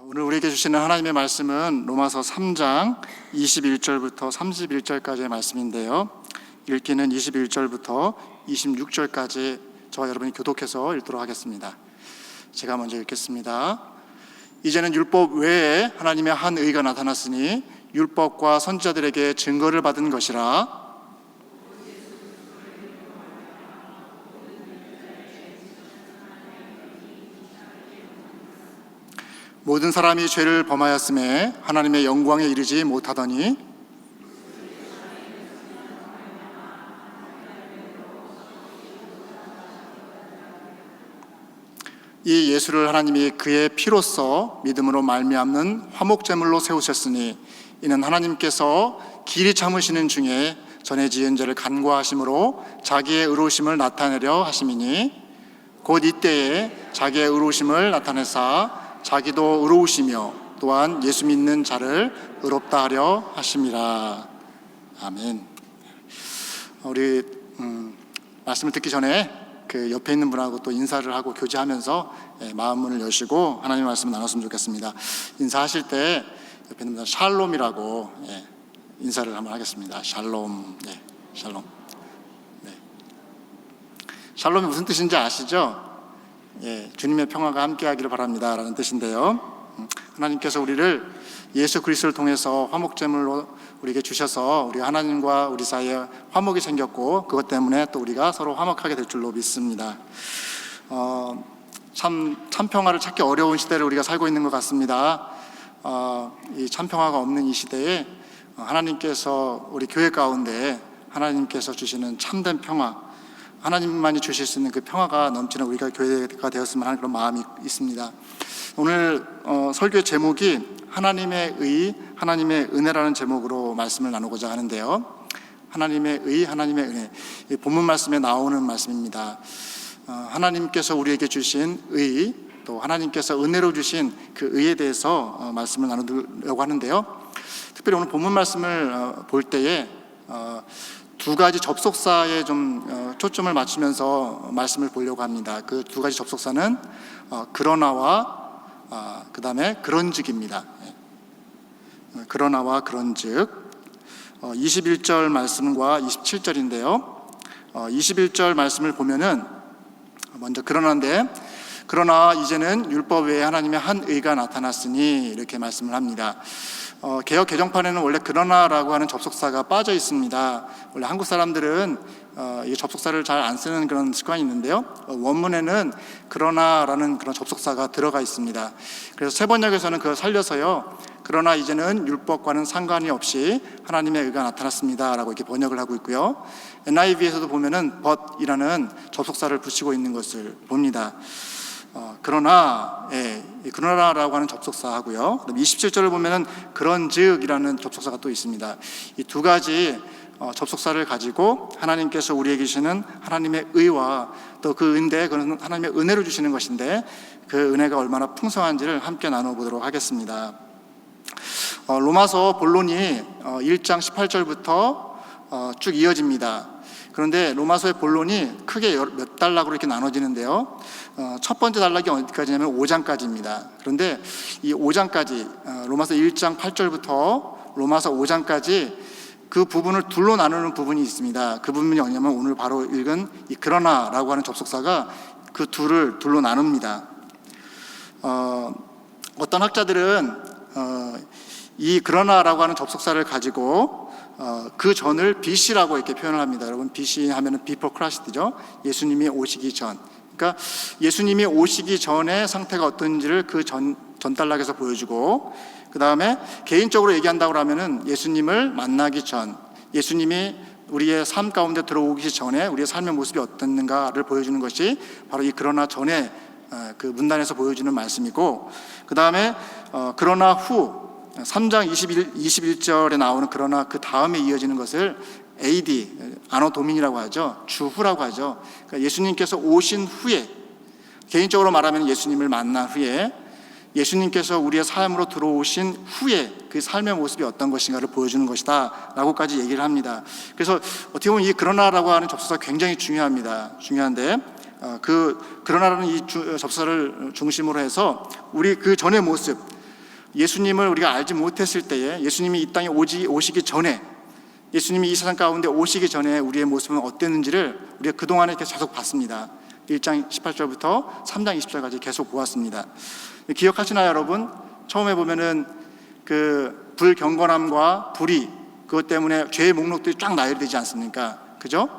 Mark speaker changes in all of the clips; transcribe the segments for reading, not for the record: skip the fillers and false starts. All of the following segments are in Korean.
Speaker 1: 오늘 우리에게 주시는 하나님의 말씀은 로마서 3장 21절부터 31절까지의 말씀인데요. 읽기는 21절부터 26절까지 저와 여러분이 교독해서 읽도록 하겠습니다. 제가 먼저 읽겠습니다. 이제는 율법 외에 하나님의 한 의가 나타났으니 율법과 선지자들에게 증거를 받은 것이라. 모든 사람이 죄를 범하였음에 하나님의 영광에 이르지 못하더니 이 예수를 하나님이 그의 피로써 믿음으로 말미암는 화목제물로 세우셨으니 이는 하나님께서 길이 참으시는 중에 전에 지은 죄를 간과하심으로 자기의 의로우심을 나타내려 하심이니 곧 이때에 자기의 의로우심을 나타내사 자기도 의로우시며 또한 예수 믿는 자를 의롭다 하려 하심이라. 아멘. 우리 말씀을 듣기 전에 그 옆에 있는 분하고 또 인사를 하고 교제하면서 마음 문을 여시고 하나님의 말씀을 나눴으면 좋겠습니다. 인사하실 때 옆에 있는 분 샬롬이라고 인사를 한번 하겠습니다. 샬롬. 네, 샬롬. 네. 샬롬이 무슨 뜻인지 아시죠? 주님의 평화가 함께하기를 바랍니다 라는 뜻인데요, 하나님께서 우리를 예수 그리스도를 통해서 화목제물로 우리에게 주셔서 우리가 하나님과 우리 사이에 화목이 생겼고 그것 때문에 또 우리가 서로 화목하게 될 줄로 믿습니다. 참 평화를 찾기 어려운 시대를 우리가 살고 있는 것 같습니다. 이 참 평화가 없는 이 시대에 하나님께서 우리 교회 가운데 하나님께서 주시는 참된 평화, 하나님만이 주실 수 있는 그 평화가 넘치는 우리가 교회가 되었으면 하는 그런 마음이 있습니다. 오늘 설교의 제목이 하나님의 의, 하나님의 은혜라는 제목으로 말씀을 나누고자 하는데요. 하나님의 의, 하나님의 은혜, 이 본문 말씀에 나오는 말씀입니다. 하나님께서 우리에게 주신 의, 또 하나님께서 은혜로 주신 그 의에 대해서 말씀을 나누려고 하는데요. 특별히 오늘 본문 말씀을 볼 때에 두 가지 접속사에 좀 초점을 맞추면서 말씀을 보려고 합니다. 그 두 가지 접속사는 그러나와 그 다음에 그런즉입니다. 그러나와 그런즉. 21절 말씀과 27절인데요 21절 말씀을 보면은 먼저 그러나인데, 그러나 이제는 율법 외에 하나님의 한 의가 나타났으니 이렇게 말씀을 합니다. 개역 개정판에는 원래 그러나라고 하는 접속사가 빠져 있습니다. 원래 한국 사람들은 이 접속사를 잘 안 쓰는 그런 습관이 있는데요, 원문에는 그러나라는 그런 접속사가 들어가 있습니다. 그래서 세번역에서는 그걸 살려서요, 그러나 이제는 율법과는 상관이 없이 하나님의 의가 나타났습니다 라고 이렇게 번역을 하고 있고요, NIV에서도 보면은 but이라는 접속사를 붙이고 있는 것을 봅니다. 그러나, 그러나라고 하는 접속사하고요, 그다음 27절을 보면은 그런즉이라는 접속사가 또 있습니다. 이 두 가지 접속사를 가지고 하나님께서 우리에게 주시는 하나님의 의와 또 그 은혜, 그런 하나님의 은혜로 주시는 것인데 그 은혜가 얼마나 풍성한지를 함께 나눠보도록 하겠습니다. 로마서 본론이 1장 18절부터 쭉 이어집니다. 그런데 로마서의 본론이 크게 몇 단락으로 이렇게 나눠지는데요, 첫 번째 단락이 어디까지냐면 5장까지입니다. 그런데 이 5장까지, 로마서 1장 8절부터 로마서 5장까지 그 부분을 둘로 나누는 부분이 있습니다. 그 부분이 뭐냐면 오늘 바로 읽은 이 그러나라고 하는 접속사가 그 둘로 나눕니다. 어떤 학자들은 이 그러나라고 하는 접속사를 가지고 그 전을 BC라고 이렇게 표현을 합니다. 여러분, BC 하면은 before Christ죠. 예수님이 오시기 전. 그러니까 예수님이 오시기 전의 상태가 어떤지를 그 전 단락에서 보여주고, 그 다음에 개인적으로 얘기한다고 하면은 예수님을 만나기 전, 예수님이 우리의 삶 가운데 들어오기 전에 우리의 삶의 모습이 어땠는가를 보여주는 것이 바로 이 그러나 전에 그 문단에서 보여주는 말씀이고, 그 다음에 그러나 후 3장 21절에 나오는 그러나 그 다음에 이어지는 것을 AD, 아노 도민이라고 하죠. 주후라고 하죠. 그러니까 예수님께서 오신 후에, 개인적으로 말하면 예수님을 만난 후에, 예수님께서 우리의 삶으로 들어오신 후에 그 삶의 모습이 어떤 것인가를 보여주는 것이다 라고까지 얘기를 합니다. 그래서 어떻게 보면 이 그러나라고 하는 접속사가 굉장히 중요한데 그러나라는 이 접속사를 중심으로 해서 우리 그 전의 모습, 예수님을 우리가 알지 못했을 때에, 예수님이 이 땅에 오시기 전에, 예수님이 이 세상 가운데 오시기 전에 우리의 모습은 어땠는지를 우리가 그동안에 계속 봤습니다. 1장 18절부터 3장 20절까지 계속 보았습니다. 기억하시나요, 여러분? 처음에 보면은 그 불경건함과 불의, 그것 때문에 죄의 목록들이 쫙 나열되지 않습니까? 그죠?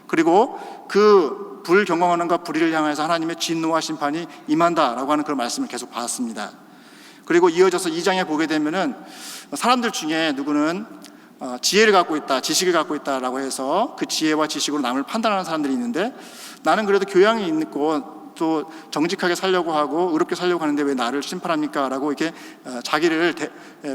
Speaker 1: 그리고 그 불경건함과 불의를 향해서 하나님의 진노와 심판이 임한다라고 하는 그런 말씀을 계속 봤습니다. 그리고 이어져서 2장에 보게 되면은 사람들 중에 누구는 지혜를 갖고 있다, 지식을 갖고 있다라고 해서 그 지혜와 지식으로 남을 판단하는 사람들이 있는데, 나는 그래도 교양이 있고 또 정직하게 살려고 하고 의롭게 살려고 하는데 왜 나를 심판합니까? 라고 이렇게 자기를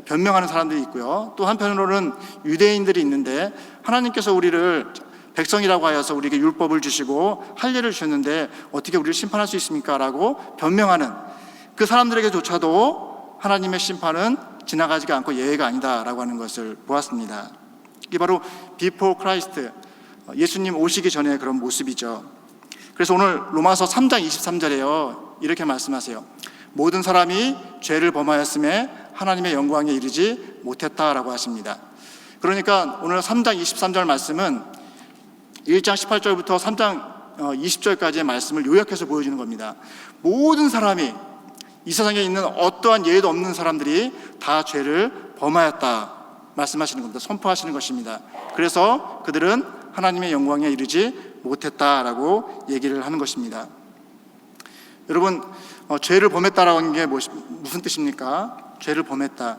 Speaker 1: 변명하는 사람들이 있고요. 또 한편으로는 유대인들이 있는데, 하나님께서 우리를 백성이라고 하여서 우리에게 율법을 주시고 할례를 주셨는데 어떻게 우리를 심판할 수 있습니까? 라고 변명하는 그 사람들에게조차도 하나님의 심판은 지나가지가 않고 예외가 아니다라고 하는 것을 보았습니다. 이게 바로 비포 크라이스트, 예수님 오시기 전의 그런 모습이죠. 그래서 오늘 로마서 3장 23절에요, 이렇게 말씀하세요. 모든 사람이 죄를 범하였음에 하나님의 영광에 이르지 못했다라고 하십니다. 그러니까 오늘 3장 23절 말씀은 1장 18절부터 3장 20절까지의 말씀을 요약해서 보여주는 겁니다. 모든 사람이, 이 세상에 있는 어떠한 예외도 없는 사람들이 다 죄를 범하였다 말씀하시는 겁니다. 선포하시는 것입니다. 그래서 그들은 하나님의 영광에 이르지 못했다라고 얘기를 하는 것입니다. 여러분, 죄를 범했다라는 게 무슨 뜻입니까? 죄를 범했다.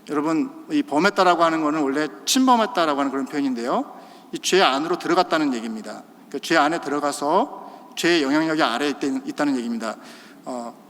Speaker 1: 여러분, 이 범했다라고 하는 것은 원래 침범했다라고 하는 그런 표현인데요, 이 죄 안으로 들어갔다는 얘기입니다. 그러니까 죄 안에 들어가서 죄의 영향력이 아래에 있다는 얘기입니다.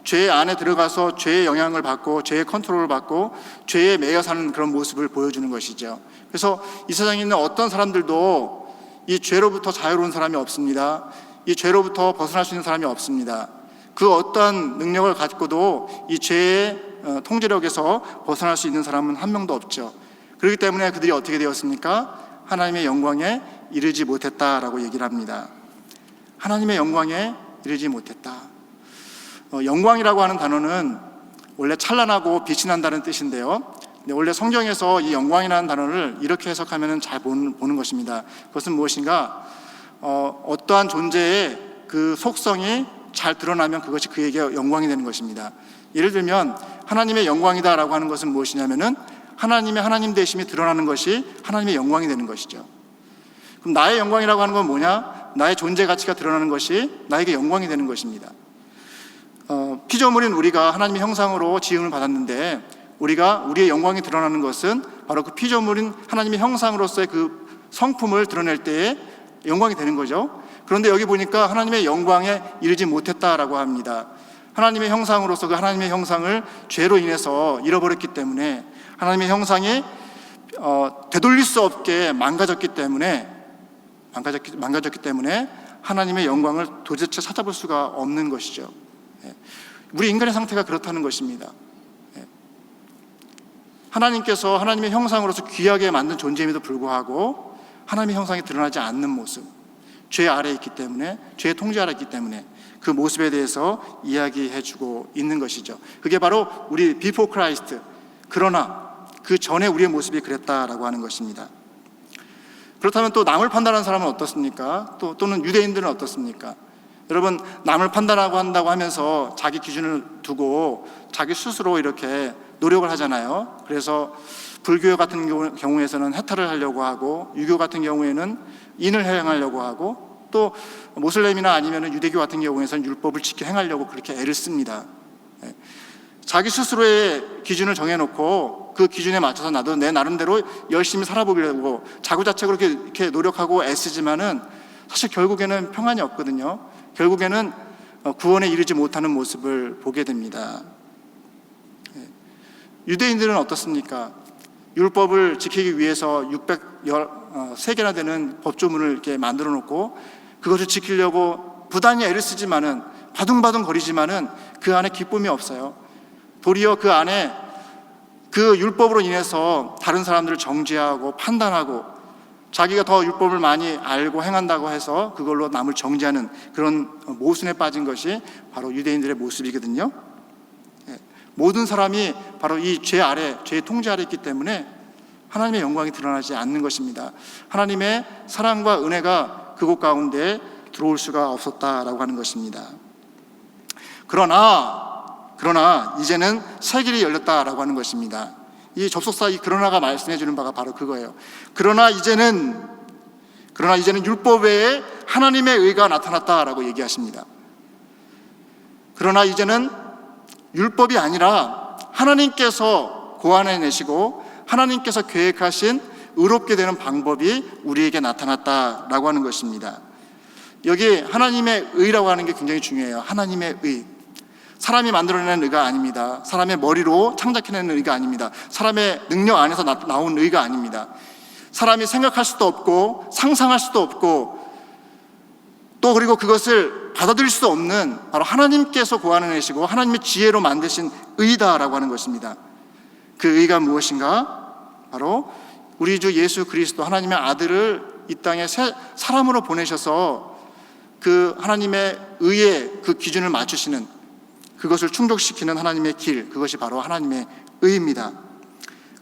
Speaker 1: 죄 안에 들어가서 죄의 영향을 받고 죄의 컨트롤을 받고 죄에 매여 사는 그런 모습을 보여주는 것이죠. 그래서 이 세상에 있는 어떤 사람들도 이 죄로부터 자유로운 사람이 없습니다. 이 죄로부터 벗어날 수 있는 사람이 없습니다. 그 어떠한 능력을 갖고도 이 죄의 통제력에서 벗어날 수 있는 사람은 한 명도 없죠. 그렇기 때문에 그들이 어떻게 되었습니까? 하나님의 영광에 이르지 못했다라고 얘기를 합니다. 하나님의 영광에 이르지 못했다. 영광이라고 하는 단어는 원래 찬란하고 빛이 난다는 뜻인데요, 원래 성경에서 이 영광이라는 단어를 이렇게 해석하면 잘 보는 것입니다. 그것은 무엇인가? 어떠한 존재의 그 속성이 잘 드러나면 그것이 그에게 영광이 되는 것입니다. 예를 들면 하나님의 영광이다라고 하는 것은 무엇이냐면은 하나님의 하나님 되심이 드러나는 것이 하나님의 영광이 되는 것이죠. 그럼 나의 영광이라고 하는 건 뭐냐? 나의 존재 가치가 드러나는 것이 나에게 영광이 되는 것입니다. 피조물인 우리가 하나님의 형상으로 지음을 받았는데, 우리의 영광이 드러나는 것은 바로 그 피조물인 하나님의 형상으로서의 그 성품을 드러낼 때에 영광이 되는 거죠. 그런데 여기 보니까 하나님의 영광에 이르지 못했다라고 합니다. 하나님의 형상으로서 그 하나님의 형상을 죄로 인해서 잃어버렸기 때문에, 하나님의 형상이 되돌릴 수 없게 망가졌기 때문에 하나님의 영광을 도대체 찾아볼 수가 없는 것이죠. 우리 인간의 상태가 그렇다는 것입니다. 하나님께서 하나님의 형상으로서 귀하게 만든 존재임에도 불구하고 하나님의 형상이 드러나지 않는 모습, 죄 아래에 있기 때문에, 죄의 통제 아래에 있기 때문에 그 모습에 대해서 이야기해주고 있는 것이죠. 그게 바로 우리 비포 크라이스트, 그러나 그 전에 우리의 모습이 그랬다라고 하는 것입니다. 그렇다면 또 남을 판단하는 사람은 어떻습니까? 또는 유대인들은 어떻습니까? 여러분, 남을 판단하고 한다고 하면서 자기 기준을 두고 자기 스스로 이렇게 노력을 하잖아요. 그래서 불교 같은 경우에서는 해탈을 하려고 하고, 유교 같은 경우에는 인을 행하려고 하고, 또 모슬렘이나 아니면 유대교 같은 경우에서는 율법을 지켜 행하려고 그렇게 애를 씁니다. 자기 스스로의 기준을 정해놓고 그 기준에 맞춰서 나도 내 나름대로 열심히 살아보려고 자구자책으로 이렇게 노력하고 애쓰지만은 사실 결국에는 평안이 없거든요. 결국에는 구원에 이르지 못하는 모습을 보게 됩니다. 유대인들은 어떻습니까? 율법을 지키기 위해서 603개나 되는 법조문을 이렇게 만들어 놓고 그것을 지키려고 부단히 애를 쓰지만은, 바둥바둥 거리지만은 그 안에 기쁨이 없어요. 도리어 그 안에 그 율법으로 인해서 다른 사람들을 정죄하고 판단하고, 자기가 더 율법을 많이 알고 행한다고 해서 그걸로 남을 정죄하는 그런 모순에 빠진 것이 바로 유대인들의 모습이거든요. 모든 사람이 바로 이 죄 아래, 죄의 통제 아래 있기 때문에 하나님의 영광이 드러나지 않는 것입니다. 하나님의 사랑과 은혜가 그곳 가운데 들어올 수가 없었다라고 하는 것입니다. 그러나 이제는 새 길이 열렸다라고 하는 것입니다. 이 접속사 이 그러나가 말씀해 주는 바가 바로 그거예요. 그러나 이제는 율법 외에 하나님의 의가 나타났다라고 얘기하십니다. 그러나 이제는 율법이 아니라 하나님께서 고안해내시고 하나님께서 계획하신 의롭게 되는 방법이 우리에게 나타났다라고 하는 것입니다. 여기 하나님의 의라고 하는 게 굉장히 중요해요. 하나님의 의. 사람이 만들어내는 의가 아닙니다. 사람의 머리로 창작해내는 의가 아닙니다. 사람의 능력 안에서 나온 의가 아닙니다. 사람이 생각할 수도 없고 상상할 수도 없고 또 그리고 그것을 받아들일 수 없는 바로 하나님께서 고안해내시고 하나님의 지혜로 만드신 의다라고 하는 것입니다. 그 의가 무엇인가? 바로 우리 주 예수 그리스도 하나님의 아들을 이 땅에 사람으로 보내셔서 그 하나님의 의의 그 기준을 맞추시는, 그것을 충족시키는 하나님의 길, 그것이 바로 하나님의 의입니다.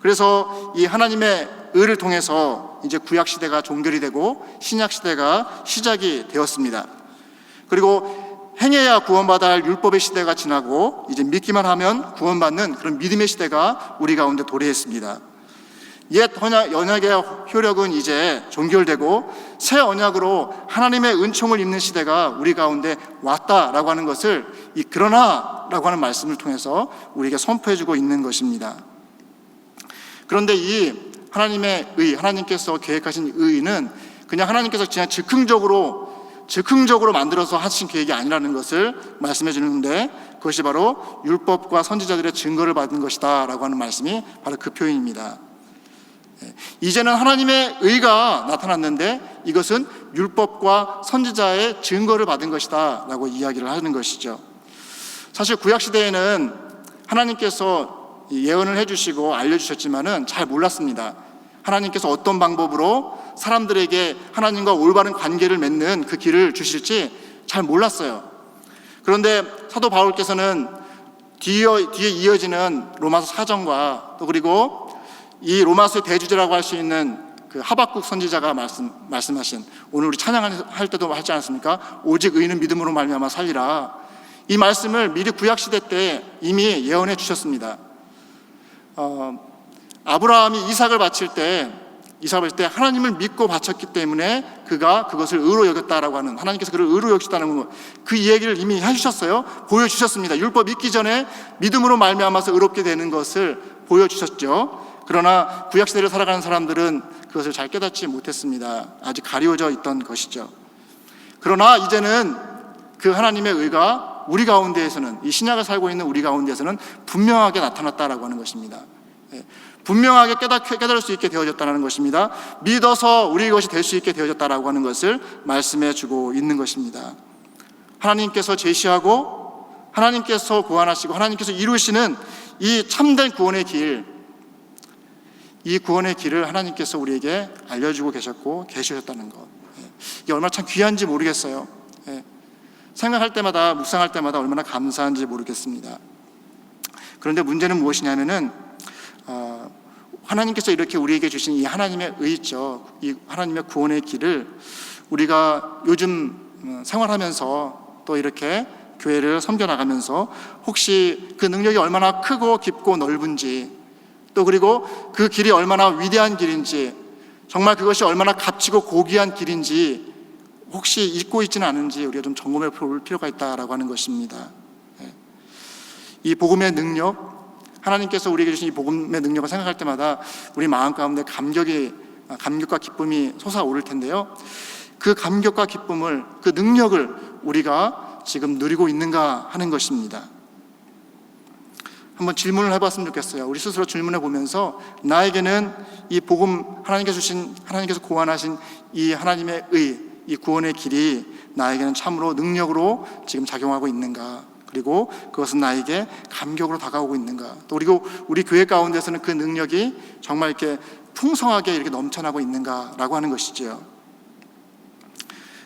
Speaker 1: 그래서 이 하나님의 의를 통해서 이제 구약시대가 종결이 되고 신약시대가 시작이 되었습니다. 그리고 행해야 구원받아야 할 율법의 시대가 지나고 이제 믿기만 하면 구원받는 그런 믿음의 시대가 우리 가운데 도래했습니다. 옛 언약의 효력은 이제 종결되고 새 언약으로 하나님의 은총을 입는 시대가 우리 가운데 왔다라고 하는 것을 이 그러나라고 하는 말씀을 통해서 우리에게 선포해주고 있는 것입니다. 그런데 이 하나님의 의, 하나님께서 계획하신 의는 그냥 하나님께서 그냥 즉흥적으로 만들어서 하신 계획이 아니라는 것을 말씀해 주는데, 그것이 바로 율법과 선지자들의 증거를 받은 것이다 라고 하는 말씀이 바로 그 표현입니다. 이제는 하나님의 의가 나타났는데 이것은 율법과 선지자의 증거를 받은 것이다 라고 이야기를 하는 것이죠. 사실 구약시대에는 하나님께서 예언을 해주시고 알려주셨지만은 잘 몰랐습니다. 하나님께서 어떤 방법으로 사람들에게 하나님과 올바른 관계를 맺는 그 길을 주실지 잘 몰랐어요. 그런데 사도 바울께서는 뒤에 이어지는 로마서 4장과 또 그리고 이 로마서의 대주제라고 할 수 있는 그 하박국 선지자가 말씀하신, 오늘 우리 찬양할 때도 하지 않았습니까? 오직 의인은 믿음으로 말미암아 살리라. 이 말씀을 미리 구약시대 때 이미 예언해 주셨습니다. 아브라함이 이삭을 바칠 때 하나님을 믿고 바쳤기 때문에 그가 그것을 의로 여겼다라고 하는, 하나님께서 그를 의로 여기셨다는 것, 그 이야기를 이미 해주셨어요. 보여주셨습니다. 율법 믿기 전에 믿음으로 말미암아서 의롭게 되는 것을 보여주셨죠. 그러나 구약시대를 살아가는 사람들은 그것을 잘 깨닫지 못했습니다. 아직 가려져 있던 것이죠. 그러나 이제는 그 하나님의 의가 우리 가운데에서는, 이 신약을 살고 있는 우리 가운데에서는 분명하게 나타났다라고 하는 것입니다. 분명하게 깨달을 수 있게 되어졌다는 것입니다. 믿어서 우리 것이 될 수 있게 되어졌다라고 하는 것을 말씀해 주고 있는 것입니다. 하나님께서 제시하고 하나님께서 고안하시고 하나님께서 이루시는 이 참된 구원의 길, 이 구원의 길을 하나님께서 우리에게 알려주고 계셨다는 것, 이게 얼마나 참 귀한지 모르겠어요. 생각할 때마다, 묵상할 때마다 얼마나 감사한지 모르겠습니다. 그런데 문제는 무엇이냐면은 하나님께서 이렇게 우리에게 주신 이 하나님의 의 있죠. 이 하나님의 구원의 길을 우리가 요즘 생활하면서 또 이렇게 교회를 섬겨나가면서 혹시 그 능력이 얼마나 크고 깊고 넓은지, 또 그리고 그 길이 얼마나 위대한 길인지, 정말 그것이 얼마나 값지고 고귀한 길인지 혹시 잊고 있지는 않은지 우리가 좀 점검해 볼 필요가 있다라고 하는 것입니다. 이 복음의 능력, 하나님께서 우리에게 주신 이 복음의 능력을 생각할 때마다 우리 마음 가운데 감격과 기쁨이 솟아오를 텐데요. 그 감격과 기쁨을, 그 능력을 우리가 지금 누리고 있는가 하는 것입니다. 한번 질문을 해봤으면 좋겠어요. 우리 스스로 질문해 보면서 나에게는 이 복음, 하나님께서 고안하신 이 하나님의 의, 이 구원의 길이 나에게는 참으로 능력으로 지금 작용하고 있는가, 그리고 그것은 나에게 감격으로 다가오고 있는가, 또 그리고 우리 교회 가운데서는 그 능력이 정말 이렇게 풍성하게 이렇게 넘쳐나고 있는가라고 하는 것이죠.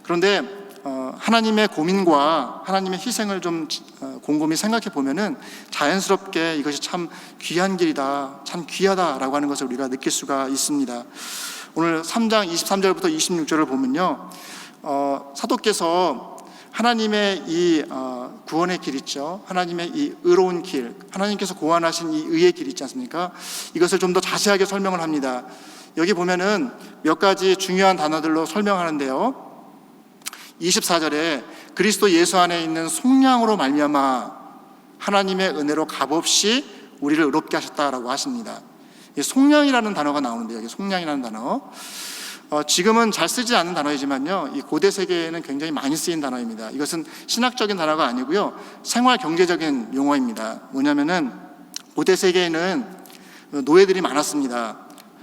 Speaker 1: 그런데 하나님의 고민과 하나님의 희생을 좀 곰곰이 생각해 보면은 자연스럽게 이것이 참 귀한 길이다, 참 귀하다라고 하는 것을 우리가 느낄 수가 있습니다. 오늘 3장 23절부터 26절을 보면요, 사도께서 하나님의 이 구원의 길 있죠, 하나님의 이 의로운 길, 하나님께서 고안하신 이 의의 길 있지 않습니까? 이것을 좀 더 자세하게 설명을 합니다. 여기 보면은 몇 가지 중요한 단어들로 설명하는데요, 24절에 그리스도 예수 안에 있는 속량으로 말미암아 하나님의 은혜로 값없이 우리를 의롭게 하셨다라고 하십니다. 속량이라는 단어가 나오는데요, 여기 속량이라는 단어, 지금은 잘 쓰지 않는 단어이지만요, 이 고대 세계에는 굉장히 많이 쓰인 단어입니다. 이것은 신학적인 단어가 아니고요, 생활 경제적인 용어입니다. 뭐냐면은 고대 세계에는 노예들이 많았습니다.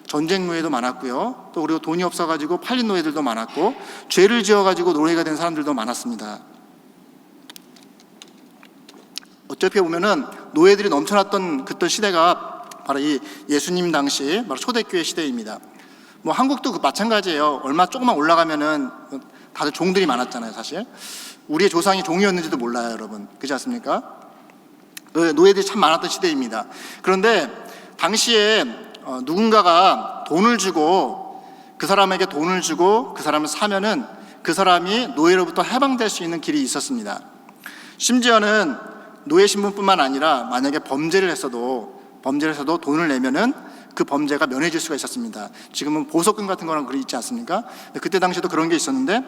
Speaker 1: 전쟁 노예도 많았고요, 또 그리고 돈이 없어가지고 팔린 노예들도 많았고, 죄를 지어가지고 노예가 된 사람들도 많았습니다. 어차피 보면은 노예들이 넘쳐났던 그때 시대가 바로 이 예수님 당시 바로 초대교회 시대입니다. 뭐 한국도 마찬가지예요. 얼마 조금만 올라가면은 다들 종들이 많았잖아요. 사실 우리의 조상이 종이었는지도 몰라요, 여러분. 그렇지 않습니까? 노예들이 참 많았던 시대입니다. 그런데 당시에 누군가가 돈을 주고, 그 사람에게 돈을 주고 그 사람을 사면은 그 사람이 노예로부터 해방될 수 있는 길이 있었습니다. 심지어는 노예 신분뿐만 아니라 만약에 범죄를 했어도 돈을 내면은 그 범죄가 면해질 수가 있었습니다. 지금은 보석금 같은 거랑 그리 있지 않습니까? 그때 당시에도 그런 게 있었는데,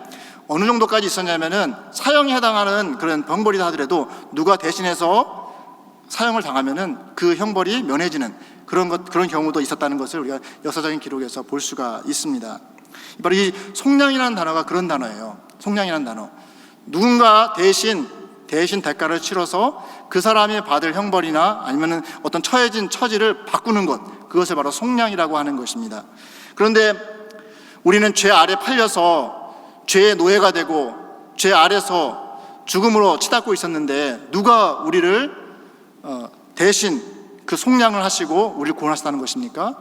Speaker 1: 어느 정도까지 있었냐면은 사형에 해당하는 그런 형벌이다 하더라도 누가 대신해서 사형을 당하면은 그 형벌이 면해지는 그런 경우도 있었다는 것을 우리가 역사적인 기록에서 볼 수가 있습니다. 바로 이 속량이라는 단어가 그런 단어예요. 속량이라는 단어. 누군가 대신 대가를 치러서 그 사람이 받을 형벌이나 아니면은 어떤 처해진 처지를 바꾸는 것, 그것을 바로 속량이라고 하는 것입니다. 그런데 우리는 죄 아래 팔려서 죄의 노예가 되고 죄 아래서 죽음으로 치닫고 있었는데, 누가 우리를 대신 그 속량을 하시고 우리를 구원하셨다는 것입니까?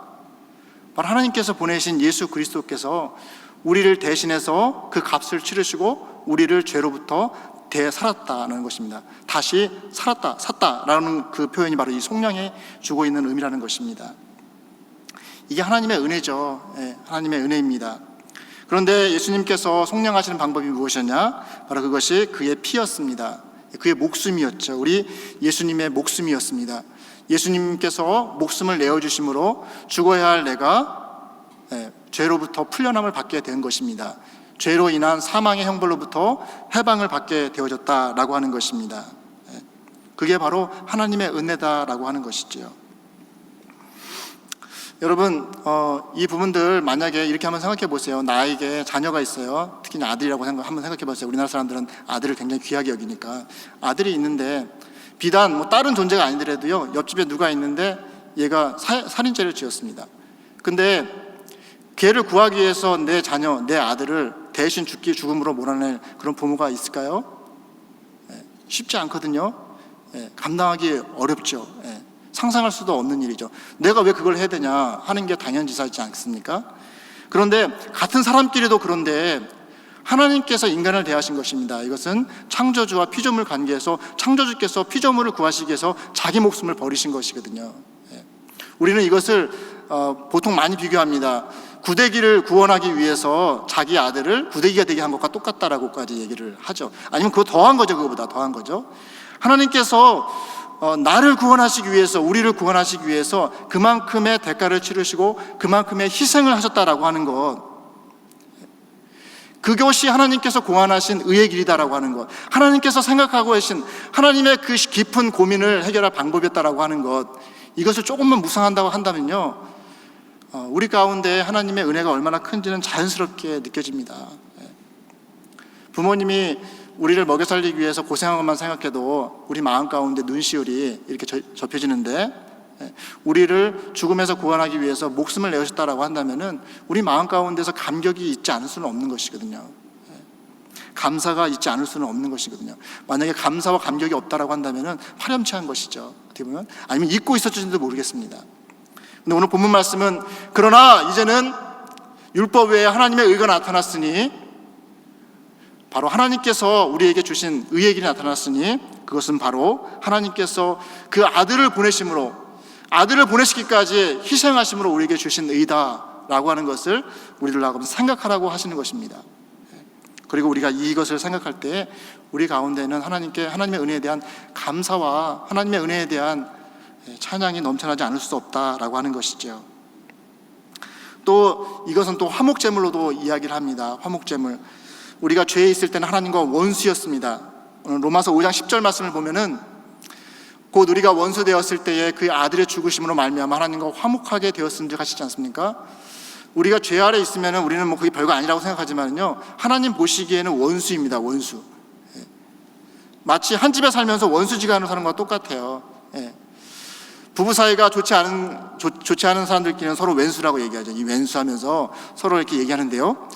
Speaker 1: 바로 하나님께서 보내신 예수 그리스도께서 우리를 대신해서 그 값을 치르시고 우리를 죄로부터 되살았다는 것입니다. 다시 샀다라는 그 표현이 바로 이 속량에 주고 있는 의미라는 것입니다. 이게 하나님의 은혜죠. 하나님의 은혜입니다. 그런데 예수님께서 속량하시는 방법이 무엇이었냐? 바로 그것이 그의 피였습니다. 그의 목숨이었죠. 우리 예수님의 목숨이었습니다. 예수님께서 목숨을 내어주심으로 죽어야 할 내가 죄로부터 풀려남을 받게 된 것입니다. 죄로 인한 사망의 형벌로부터 해방을 받게 되어졌다라고 하는 것입니다. 그게 바로 하나님의 은혜다라고 하는 것이죠. 여러분, 이 부분들 만약에 이렇게 한번 생각해 보세요. 나에게 자녀가 있어요. 특히 아들이라고 한번 생각해 보세요. 우리나라 사람들은 아들을 굉장히 귀하게 여기니까. 아들이 있는데 비단 뭐 다른 존재가 아니더라도요, 옆집에 누가 있는데 얘가 살인죄를 지었습니다. 근데 걔를 구하기 위해서 내 자녀, 내 아들을 대신 죽음으로 몰아낼 그런 부모가 있을까요? 쉽지 않거든요. 감당하기 어렵죠. 상상할 수도 없는 일이죠. 내가 왜 그걸 해야 되냐 하는 게 당연지사이지 않습니까? 그런데 같은 사람끼리도 그런데 하나님께서 인간을 대하신 것입니다. 이것은 창조주와 피조물 관계에서 창조주께서 피조물을 구하시기 위해서 자기 목숨을 버리신 것이거든요. 우리는 이것을 보통 많이 비교합니다. 구데기를 구원하기 위해서 자기 아들을 구데기가 되게 한 것과 똑같다라고까지 얘기를 하죠. 아니면 그거 더한 거죠. 그거보다 더한 거죠. 하나님께서 나를 구원하시기 위해서, 우리를 구원하시기 위해서 그만큼의 대가를 치르시고 그만큼의 희생을 하셨다라고 하는 것, 그것이 하나님께서 고안하신 의의 길이다라고 하는 것, 하나님께서 생각하고 계신 하나님의 그 깊은 고민을 해결할 방법이었다라고 하는 것, 이것을 조금만 묵상한다고 한다면요, 우리 가운데 하나님의 은혜가 얼마나 큰지는 자연스럽게 느껴집니다. 부모님이 우리를 먹여 살리기 위해서 고생한 것만 생각해도 우리 마음 가운데 눈시울이 이렇게 접혀지는데, 우리를 죽음에서 구원하기 위해서 목숨을 내주셨다라고 한다면은 우리 마음 가운데서 감격이 있지 않을 수는 없는 것이거든요. 감사가 있지 않을 수는 없는 것이거든요. 만약에 감사와 감격이 없다라고 한다면은 파렴치한 것이죠. 어떻게 보면, 아니면 잊고 있었을지도 모르겠습니다. 근데 오늘 본문 말씀은, 그러나 이제는 율법 외에 하나님의 의가 나타났으니 바로 하나님께서 우리에게 주신 의의 길이 나타났으니 그것은 바로 하나님께서 그 아들을 보내심으로, 아들을 보내시기까지 희생하심으로 우리에게 주신 의다라고 하는 것을 우리를 하고 생각하라고 하시는 것입니다. 그리고 우리가 이것을 생각할 때 우리 가운데는 하나님의 은혜에 대한 감사와 하나님의 은혜에 대한 찬양이 넘쳐나지 않을 수 없다라고 하는 것이죠. 또 이것은 또 화목제물로도 이야기를 합니다. 화목제물. 우리가 죄에 있을 때는 하나님과 원수였습니다. 오늘 로마서 5장 10절 말씀을 보면은 곧 우리가 원수 되었을 때에 그 아들의 죽으심으로 말미암아 하나님과 화목하게 되었음을 하시지 않습니까? 우리가 죄 아래 있으면은 우리는 뭐 그게 별거 아니라고 생각하지만요, 하나님 보시기에는 원수입니다. 원수. 마치 한 집에 살면서 원수지간으로 사는 것과 똑같아요. 부부 사이가 좋지 않은 사람들끼리는 서로 왼수라고 얘기하죠. 이 왼수하면서 서로 이렇게 얘기하는데요,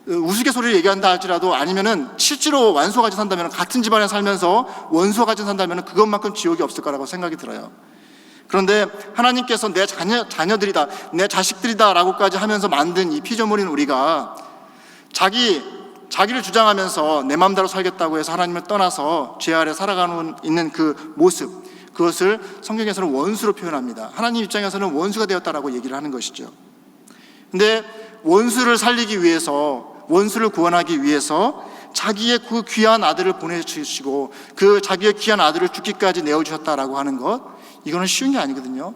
Speaker 1: 우스갯소리를 얘기한다 할지라도, 아니면은 실제로 완수와 같이 산다면, 같은 집안에 살면서 원수와 같이 산다면 그것만큼 지옥이 없을 거라고 생각이 들어요. 그런데 하나님께서 내 자녀들이다, 내 자식들이다 라고까지 하면서 만든 이 피조물인 우리가 자기를 주장하면서 내 마음대로 살겠다고 해서 하나님을 떠나서 죄 아래 살아가는 있는 그 모습, 그것을 성경에서는 원수로 표현합니다. 하나님 입장에서는 원수가 되었다라고 얘기를 하는 것이죠. 근데 원수를 살리기 위해서, 원수를 구원하기 위해서 자기의 그 귀한 아들을 보내주시고 그 자기의 귀한 아들을 죽기까지 내어주셨다라고 하는 것, 이거는 쉬운 게 아니거든요.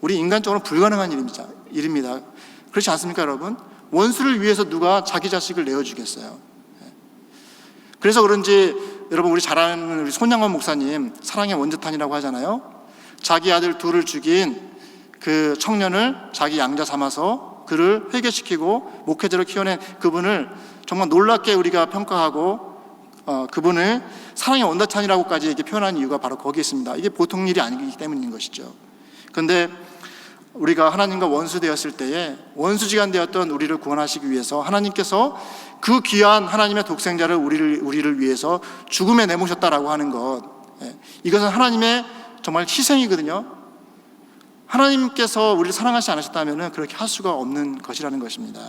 Speaker 1: 우리 인간적으로 불가능한 일입니다. 그렇지 않습니까, 여러분? 원수를 위해서 누가 자기 자식을 내어주겠어요? 그래서 그런지 여러분, 우리 잘 아는 우리 손양원 목사님, 사랑의 원자탄이라고 하잖아요. 자기 아들 둘을 죽인 그 청년을 자기 양자 삼아서 그를 회개시키고 목회자로 키워낸 그분을 정말 놀랍게 우리가 평가하고 그분을 사랑의 원자탄이라고까지 이렇게 표현하는 이유가 바로 거기에 있습니다. 이게 보통 일이 아니기 때문인 것이죠. 그런데 우리가 하나님과 원수 되었을 때에 원수지간 되었던 우리를 구원하시기 위해서 하나님께서 그 귀한 하나님의 독생자를 우리를 위해서 죽음에 내모셨다라고 하는 것, 이것은 하나님의 정말 희생이거든요. 하나님께서 우리를 사랑하지 않으셨다면 그렇게 할 수가 없는 것이라는 것입니다.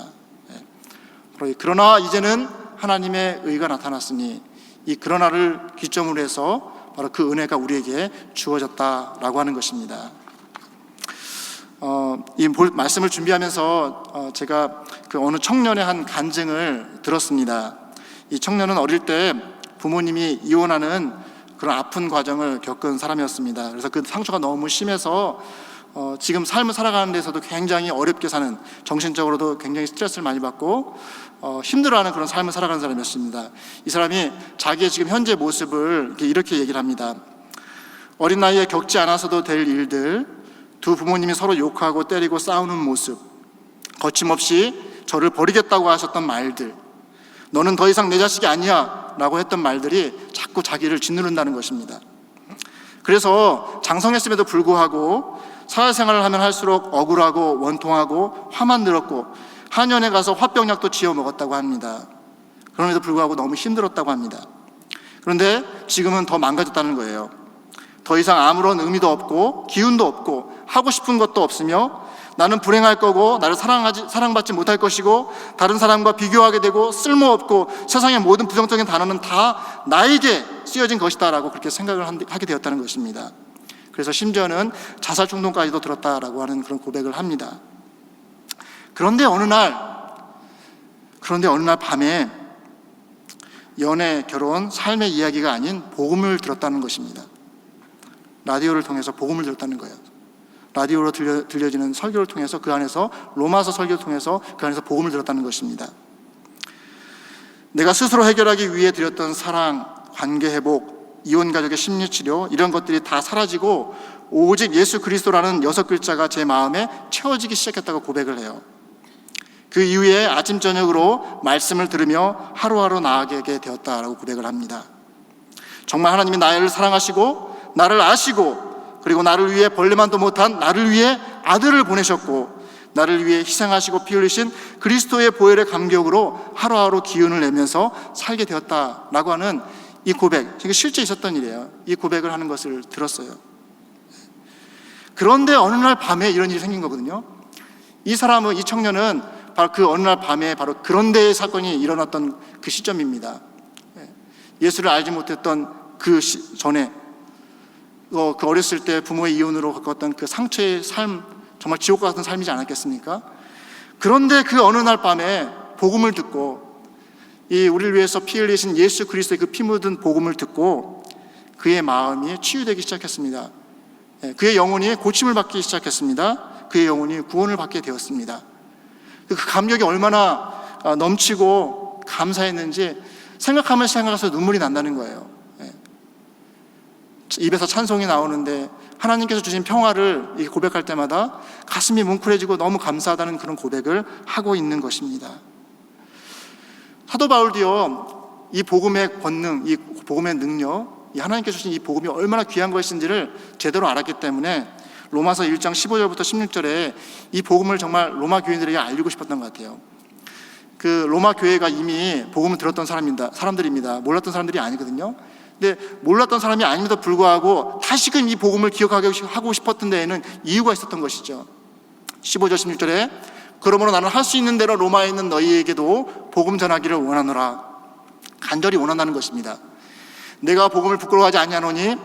Speaker 1: 그러나 이제는 하나님의 의가 나타났으니 이 그러나를 기점으로 해서 바로 그 은혜가 우리에게 주어졌다라고 하는 것입니다. 이 말씀을 준비하면서 제가 그 어느 청년의 한 간증을 들었습니다. 이 청년은 어릴 때 부모님이 이혼하는 그런 아픈 과정을 겪은 사람이었습니다. 그래서 그 상처가 너무 심해서 지금 삶을 살아가는 데서도 굉장히 어렵게 사는, 정신적으로도 굉장히 스트레스를 많이 받고 힘들어하는 그런 삶을 살아가는 사람이었습니다. 이 사람이 자기의 지금 현재 모습을 이렇게 얘기를 합니다. 어린 나이에 겪지 않아서도 될 일들, 두 부모님이 서로 욕하고 때리고 싸우는 모습, 거침없이 저를 버리겠다고 하셨던 말들, 너는 더 이상 내 자식이 아니야 라고 했던 말들이 자꾸 자기를 짓누른다는 것입니다. 그래서 장성했음에도 불구하고 사회생활을 하면 할수록 억울하고 원통하고 화만 늘었고 한의원에 가서 화병약도 지어 먹었다고 합니다. 그럼에도 불구하고 너무 힘들었다고 합니다. 그런데 지금은 더 망가졌다는 거예요. 더 이상 아무런 의미도 없고 기운도 없고 하고 싶은 것도 없으며 나는 불행할 거고 나를 사랑받지 못할 것이고 다른 사람과 비교하게 되고 쓸모없고 세상의 모든 부정적인 단어는 다 나에게 쓰여진 것이다 라고 그렇게 생각을 하게 되었다는 것입니다. 그래서 심지어는 자살 충동까지도 들었다라고 하는 그런 고백을 합니다. 그런데 어느 날 밤에 연애, 결혼, 삶의 이야기가 아닌 복음을 들었다는 것입니다. 라디오를 통해서 복음을 들었다는 거예요. 라디오로 들려지는 설교를 통해서 그 안에서 로마서 설교를 통해서 그 안에서 복음을 들었다는 것입니다. 내가 스스로 해결하기 위해 드렸던 사랑, 관계 회복, 이혼 가족의 심리치료, 이런 것들이 다 사라지고 오직 예수 그리스도라는 6글자가 제 마음에 채워지기 시작했다고 고백을 해요. 그 이후에 아침 저녁으로 말씀을 들으며 하루하루 나아가게 되었다라고 고백을 합니다. 정말 하나님이 나를 사랑하시고 나를 아시고 그리고 나를 위해 벌레만도 못한 나를 위해 아들을 보내셨고 나를 위해 희생하시고 피 흘리신 그리스도의 보혈의 감격으로 하루하루 기운을 내면서 살게 되었다라고 하는 이 고백, 이게 실제 있었던 일이에요. 이 고백을 하는 것을 들었어요. 그런데 어느 날 밤에 이런 일이 생긴 거거든요. 이 청년은 바로 그 어느 날 밤에 바로 그런 데의 사건이 일어났던 그 시점입니다. 예수를 알지 못했던 그 전에 그 어렸을 때 부모의 이혼으로 겪었던 그 상처의 삶, 정말 지옥과 같은 삶이지 않았겠습니까? 그런데 그 어느 날 밤에 복음을 듣고 우리를 위해서 피 흘리신 예수 그리스도의 그 피 묻은 복음을 듣고 그의 마음이 치유되기 시작했습니다. 그의 영혼이 고침을 받기 시작했습니다. 그의 영혼이 구원을 받게 되었습니다. 그 감격이 얼마나 넘치고 감사했는지 생각하면 생각해서 눈물이 난다는 거예요. 입에서 찬송이 나오는데 하나님께서 주신 평화를 고백할 때마다 가슴이 뭉클해지고 너무 감사하다는 그런 고백을 하고 있는 것입니다. 사도 바울도요, 이 복음의 권능, 이 복음의 능력, 이 하나님께서 주신 이 복음이 얼마나 귀한 것인지를 제대로 알았기 때문에 로마서 1장 15절부터 16절에 이 복음을 정말 로마 교인들에게 알리고 싶었던 것 같아요. 그 로마 교회가 이미 복음을 들었던 사람들입니다. 몰랐던 사람들이 아니거든요. 근데 몰랐던 사람이 아님에도 불구하고 다시금 이 복음을 기억하게 하고 싶었던 데에는 이유가 있었던 것이죠. 15절 16절에 그러므로 나는 할 수 있는 대로 로마에 있는 너희에게도 복음 전하기를 원하노라. 간절히 원한다는 것입니다. 내가 복음을 부끄러워하지 아니하노니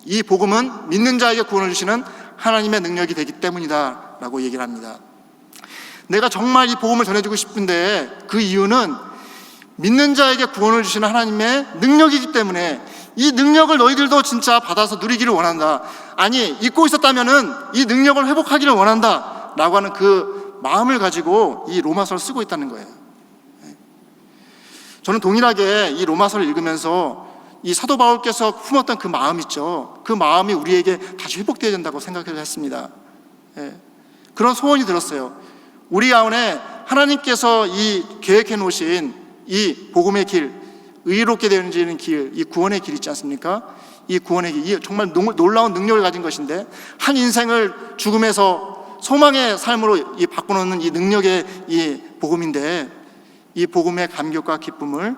Speaker 1: 이 복음은 믿는 자에게 구원을 주시는 하나님의 능력이 되기 때문이다 라고 얘기를 합니다. 내가 정말 이 복음을 전해주고 싶은데 그 이유는 믿는 자에게 구원을 주시는 하나님의 능력이기 때문에 이 능력을 너희들도 진짜 받아서 누리기를 원한다. 아니, 잊고 있었다면은 이 능력을 회복하기를 원한다 라고 하는 그 마음을 가지고 이 로마서를 쓰고 있다는 거예요. 저는 동일하게 이 로마서를 읽으면서 이 사도 바울께서 품었던 그 마음 있죠. 그 마음이 우리에게 다시 회복되어야 된다고 생각을 했습니다. 그런 소원이 들었어요. 우리 안에 하나님께서 이 계획해 놓으신 이 복음의 길, 의롭게 되어지는 길, 이 구원의 길 있지 않습니까? 이 구원의 길, 이 정말 놀라운 능력을 가진 것인데 한 인생을 죽음에서 소망의 삶으로 바꿔놓는 이 능력의 이 복음인데 이 복음의 감격과 기쁨을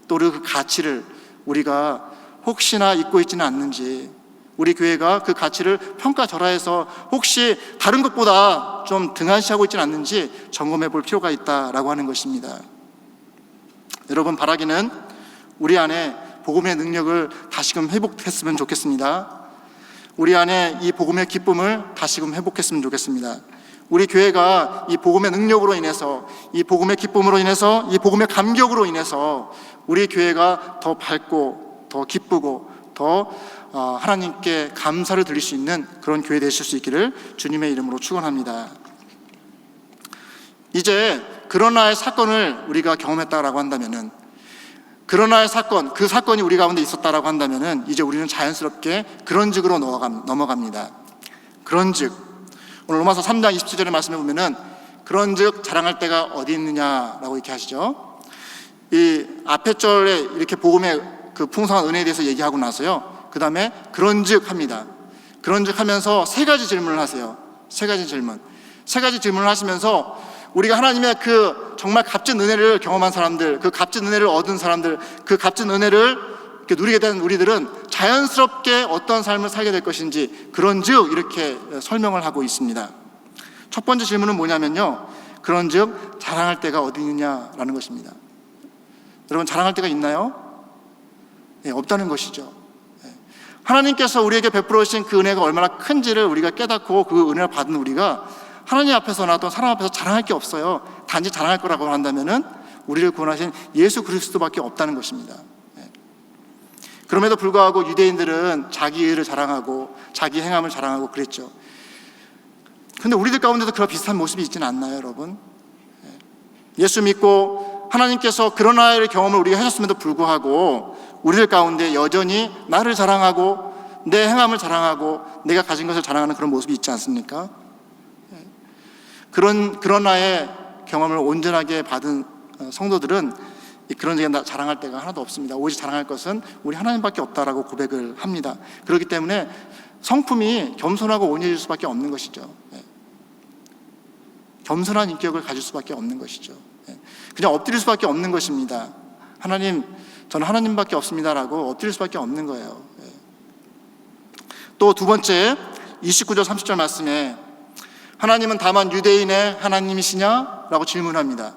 Speaker 1: 또 그 가치를 우리가 혹시나 잊고 있지는 않는지, 우리 교회가 그 가치를 평가절하해서 혹시 다른 것보다 좀 등한시하고 있지는 않는지 점검해 볼 필요가 있다라고 하는 것입니다. 여러분, 바라기는 우리 안에 복음의 능력을 다시금 회복했으면 좋겠습니다. 우리 안에 이 복음의 기쁨을 다시금 회복했으면 좋겠습니다. 우리 교회가 이 복음의 능력으로 인해서, 이 복음의 기쁨으로 인해서, 이 복음의 감격으로 인해서 우리 교회가 더 밝고 더 기쁘고 더 하나님께 감사를 드릴 수 있는 그런 교회 되실 수 있기를 주님의 이름으로 축원합니다. 이제 그러나의 사건을 우리가 경험했다라고 한다면은, 그러나의 사건, 그 사건이 우리 가운데 있었다라고 한다면은 이제 우리는 자연스럽게 그런즉으로 넘어갑니다. 그런즉, 오늘 로마서 3장 27절의 말씀에 보면은 그런즉 자랑할 때가 어디 있느냐라고 이렇게 하시죠. 이 앞에 절에 이렇게 복음의 그 풍성한 은혜에 대해서 얘기하고 나서요, 그 다음에 그런즉 합니다. 그런즉 하면서 세 가지 질문을 하세요. 세 가지 질문을 하시면서 우리가 하나님의 그 정말 값진 은혜를 경험한 사람들, 그 값진 은혜를 얻은 사람들, 그 값진 은혜를 이렇게 누리게 된 우리들은 자연스럽게 어떤 삶을 살게 될 것인지 그런즉 이렇게 설명을 하고 있습니다. 첫 번째 질문은 뭐냐면요, 그런즉 자랑할 때가 어디 있느냐라는 것입니다. 여러분, 자랑할 때가 있나요? 네, 없다는 것이죠. 하나님께서 우리에게 베풀어 주신 그 은혜가 얼마나 큰지를 우리가 깨닫고 그 은혜를 받은 우리가 하나님 앞에서나 또 사람 앞에서 자랑할 게 없어요. 단지 자랑할 거라고 한다면은 우리를 구원하신 예수 그리스도밖에 없다는 것입니다. 그럼에도 불구하고 유대인들은 자기 의를 자랑하고 자기 행함을 자랑하고 그랬죠. 근데 우리들 가운데도 그런 비슷한 모습이 있지는 않나요, 여러분? 예수 믿고 하나님께서 그런 나의 경험을 우리가 하셨음에도 불구하고 우리들 가운데 여전히 나를 자랑하고 내 행함을 자랑하고 내가 가진 것을 자랑하는 그런 모습이 있지 않습니까? 그런 나의 경험을 온전하게 받은 성도들은 그런 적에 자랑할 때가 하나도 없습니다. 오직 자랑할 것은 우리 하나님밖에 없다라고 고백을 합니다. 그렇기 때문에 성품이 겸손하고 온유해질 수밖에 없는 것이죠. 겸손한 인격을 가질 수밖에 없는 것이죠. 그냥 엎드릴 수밖에 없는 것입니다. 하나님, 저는 하나님밖에 없습니다라고 엎드릴 수밖에 없는 거예요. 또 두 번째, 29절 30절 말씀에 하나님은 다만 유대인의 하나님이시냐 라고 질문합니다.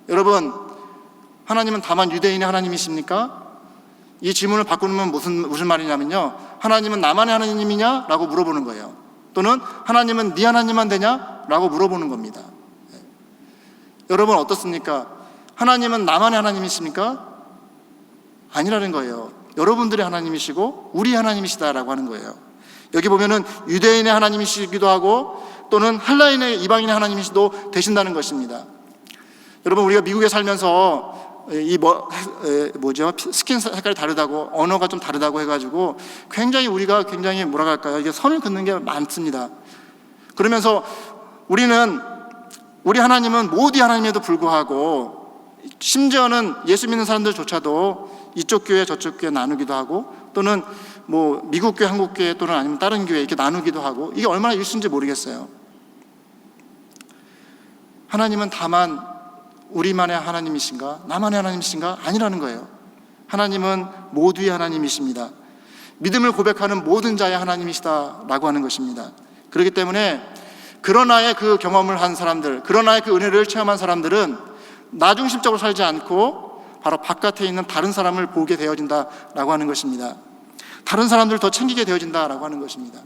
Speaker 1: 여러분, 하나님은 다만 유대인의 하나님이십니까? 이 질문을 바꾸면 무슨 말이냐면요, 하나님은 나만의 하나님이냐? 라고 물어보는 거예요. 또는 하나님은 네 하나님만 되냐? 라고 물어보는 겁니다. 여러분 어떻습니까? 하나님은 나만의 하나님이십니까? 아니라는 거예요. 여러분들의 하나님이시고 우리 하나님이시다라고 하는 거예요. 여기 보면은 유대인의 하나님이시기도 하고 또는 헬라인의 이방인의 하나님이시도 되신다는 것입니다. 여러분, 우리가 미국에 살면서 스킨 색깔이 다르다고, 언어가 좀 다르다고 해가지고 우리가 굉장히 뭐라 할까요? 이게 선을 긋는 게 많습니다. 그러면서 우리 하나님은 모두 하나님에도 불구하고, 심지어는 예수 믿는 사람들조차도 이쪽 교회 저쪽 교회 나누기도 하고, 또는 미국 교회 한국 교회 또는 아니면 다른 교회 이렇게 나누기도 하고, 이게 얼마나 일순인지 모르겠어요. 하나님은 다만 우리만의 하나님이신가? 나만의 하나님이신가? 아니라는 거예요. 하나님은 모두의 하나님이십니다. 믿음을 고백하는 모든 자의 하나님이시다라고 하는 것입니다. 그렇기 때문에 그러나의 그 경험을 한 사람들, 그러나의 그 은혜를 체험한 사람들은 나 중심적으로 살지 않고 바로 바깥에 있는 다른 사람을 보게 되어진다라고 하는 것입니다. 다른 사람들을 더 챙기게 되어진다라고 하는 것입니다.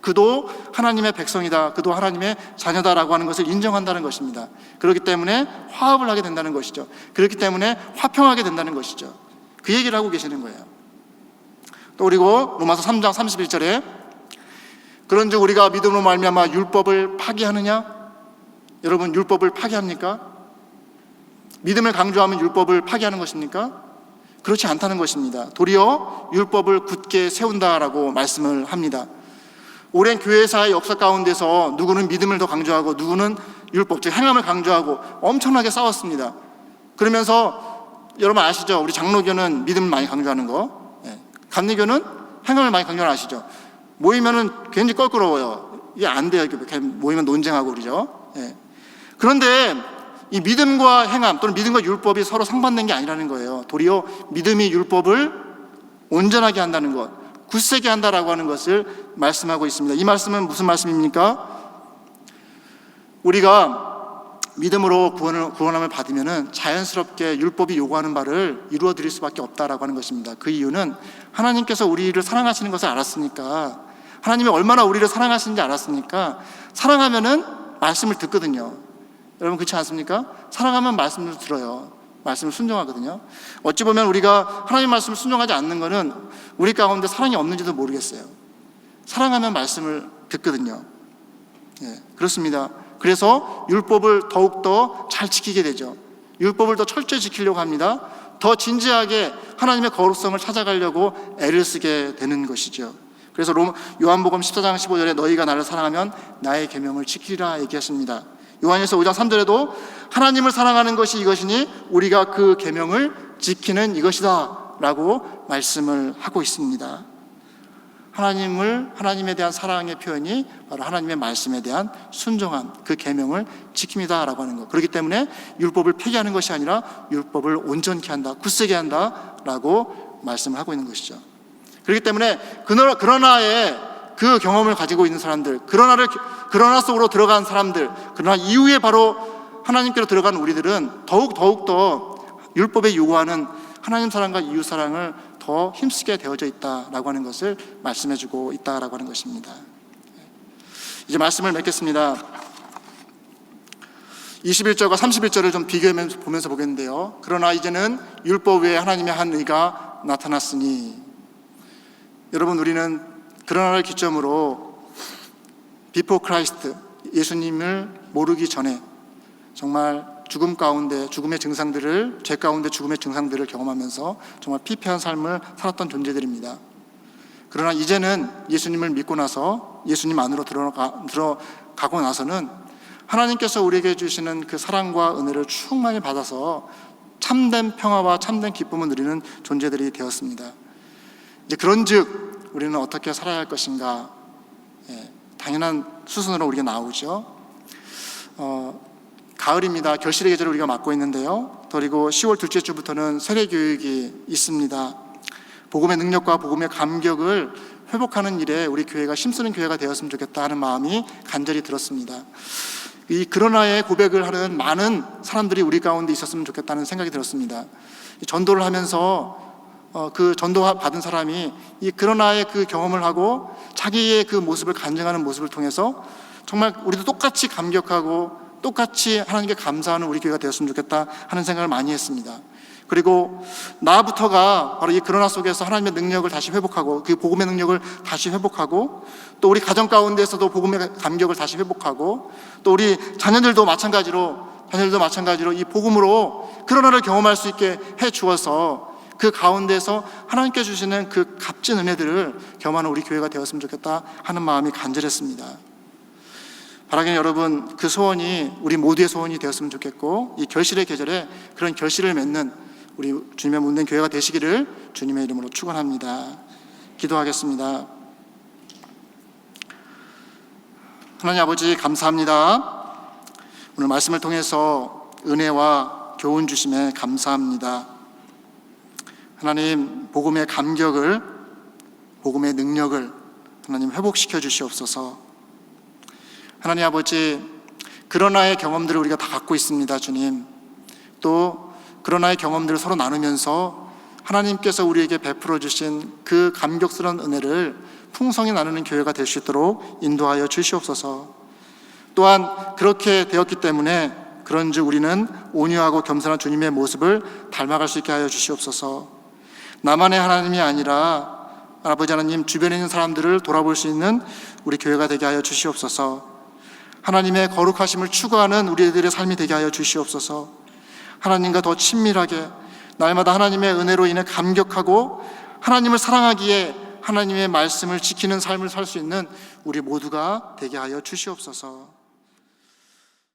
Speaker 1: 그도 하나님의 백성이다, 그도 하나님의 자녀다라고 하는 것을 인정한다는 것입니다. 그렇기 때문에 화합을 하게 된다는 것이죠. 그렇기 때문에 화평하게 된다는 것이죠. 그 얘기를 하고 계시는 거예요. 또 그리고 로마서 3장 31절에 그런즉 우리가 믿음으로 말미암아 율법을 파기하느냐? 여러분, 율법을 파기합니까? 믿음을 강조하면 율법을 파기하는 것입니까? 그렇지 않다는 것입니다. 도리어 율법을 굳게 세운다라고 말씀을 합니다. 오랜 교회사의 역사 가운데서 누구는 믿음을 더 강조하고 누구는 율법, 즉 행함을 강조하고 엄청나게 싸웠습니다. 그러면서 여러분 아시죠? 우리 장로교는 믿음을 많이 강조하는 거, 감리교는 행함을 많이 강조하는 거 아시죠? 모이면은 굉장히 껄끄러워요. 이게 안 돼요. 이렇게 모이면 논쟁하고 그러죠. 그런데 이 믿음과 행함 또는 믿음과 율법이 서로 상반된 게 아니라는 거예요. 도리어 믿음이 율법을 온전하게 한다는 것, 굳세게 한다라고 하는 것을 말씀하고 있습니다. 이 말씀은 무슨 말씀입니까? 우리가 믿음으로 구원함을 받으면은 자연스럽게 율법이 요구하는 바를 이루어 드릴 수밖에 없다라고 하는 것입니다. 그 이유는 하나님께서 우리를 사랑하시는 것을 알았으니까, 하나님이 얼마나 우리를 사랑하시는지 알았으니까 사랑하면은 말씀을 듣거든요. 여러분 그렇지 않습니까? 사랑하면 말씀을 들어요. 말씀을 순종하거든요. 어찌 보면 우리가 하나님 말씀을 순종하지 않는 것은 우리 가운데 사랑이 없는지도 모르겠어요. 사랑하면 말씀을 듣거든요. 그렇습니다. 그래서 율법을 더욱더 잘 지키게 되죠. 율법을 더 철저히 지키려고 합니다. 더 진지하게 하나님의 거룩성을 찾아가려고 애를 쓰게 되는 것이죠. 그래서 요한복음 14장 15절에 너희가 나를 사랑하면 나의 계명을 지키리라 얘기하십니다. 요한일서 5장 3절에도 하나님을 사랑하는 것이 이것이니 우리가 그 계명을 지키는 이것이다 라고 말씀을 하고 있습니다. 하나님에 대한 사랑의 표현이 바로 하나님의 말씀에 대한 순종함, 그 계명을 지킵니다 라고 하는 것. 그렇기 때문에 율법을 폐기하는 것이 아니라 율법을 온전케 한다, 굳세게 한다 라고 말씀을 하고 있는 것이죠. 그렇기 때문에 그러나의 그 경험을 가지고 있는 사람들, 그러나 속으로 들어간 사람들, 그러나 이후에 바로 하나님께로 들어간 우리들은 더욱더 율법에 요구하는 하나님 사랑과 이웃 사랑을 더 힘쓰게 되어져 있다라고 하는 것을 말씀해주고 있다라고 하는 것입니다. 이제 말씀을 맺겠습니다. 21절과 31절을 좀 비교하면서 보면서 보겠는데요. 그러나 이제는 율법 외에 하나님의 한 의가 나타났으니, 여러분 우리는 그러나를 기점으로 비포 크라이스트, 예수님을 모르기 전에 정말 죽음 가운데 죽음의 증상들을, 죄 가운데 죽음의 증상들을 경험하면서 정말 피폐한 삶을 살았던 존재들입니다. 그러나 이제는 예수님을 믿고 나서 예수님 안으로 들어가고 나서는 하나님께서 우리에게 주시는 그 사랑과 은혜를 충만히 받아서 참된 평화와 참된 기쁨을 누리는 존재들이 되었습니다. 이제 그런즉 우리는 어떻게 살아야 할 것인가? 당연한 수순으로 우리가 나오죠. 가을입니다. 결실의 계절을 우리가 맞고 있는데요. 그리고 10월 둘째 주부터는 세례 교육이 있습니다. 복음의 능력과 복음의 감격을 회복하는 일에 우리 교회가 힘쓰는 교회가 되었으면 좋겠다 하는 마음이 간절히 들었습니다. 이 그러나의 고백을 하는 많은 사람들이 우리 가운데 있었으면 좋겠다는 생각이 들었습니다. 전도를 하면서 그 전도 받은 사람이 이 그러나의 그 경험을 하고 자기의 그 모습을 간증하는 모습을 통해서 정말 우리도 똑같이 감격하고 똑같이 하나님께 감사하는 우리 교회가 되었으면 좋겠다 하는 생각을 많이 했습니다. 그리고 나부터가 바로 이 그러나 속에서 하나님의 능력을 다시 회복하고 그 복음의 능력을 다시 회복하고 또 우리 가정 가운데에서도 복음의 감격을 다시 회복하고 또 우리 자녀들도 마찬가지로 이 복음으로 그러나를 경험할 수 있게 해 주어서 그 가운데서 하나님께 주시는 그 값진 은혜들을 경험하는 우리 교회가 되었으면 좋겠다 하는 마음이 간절했습니다. 바라기는 여러분, 그 소원이 우리 모두의 소원이 되었으면 좋겠고 이 결실의 계절에 그런 결실을 맺는 우리 주님의 몸된 교회가 되시기를 주님의 이름으로 축원합니다. 기도하겠습니다. 하나님 아버지, 감사합니다. 오늘 말씀을 통해서 은혜와 교훈 주심에 감사합니다. 하나님, 복음의 감격을, 복음의 능력을 하나님 회복시켜 주시옵소서. 하나님 아버지, 그러나의 경험들을 우리가 다 갖고 있습니다. 주님, 또 그러나의 경험들을 서로 나누면서 하나님께서 우리에게 베풀어 주신 그 감격스러운 은혜를 풍성히 나누는 교회가 될 수 있도록 인도하여 주시옵소서. 또한 그렇게 되었기 때문에 그런즉 우리는 온유하고 겸손한 주님의 모습을 닮아갈 수 있게 하여 주시옵소서. 나만의 하나님이 아니라 아버지 하나님, 주변에 있는 사람들을 돌아볼 수 있는 우리 교회가 되게 하여 주시옵소서. 하나님의 거룩하심을 추구하는 우리들의 삶이 되게 하여 주시옵소서. 하나님과 더 친밀하게 날마다 하나님의 은혜로 인해 감격하고 하나님을 사랑하기에 하나님의 말씀을 지키는 삶을 살 수 있는 우리 모두가 되게 하여 주시옵소서.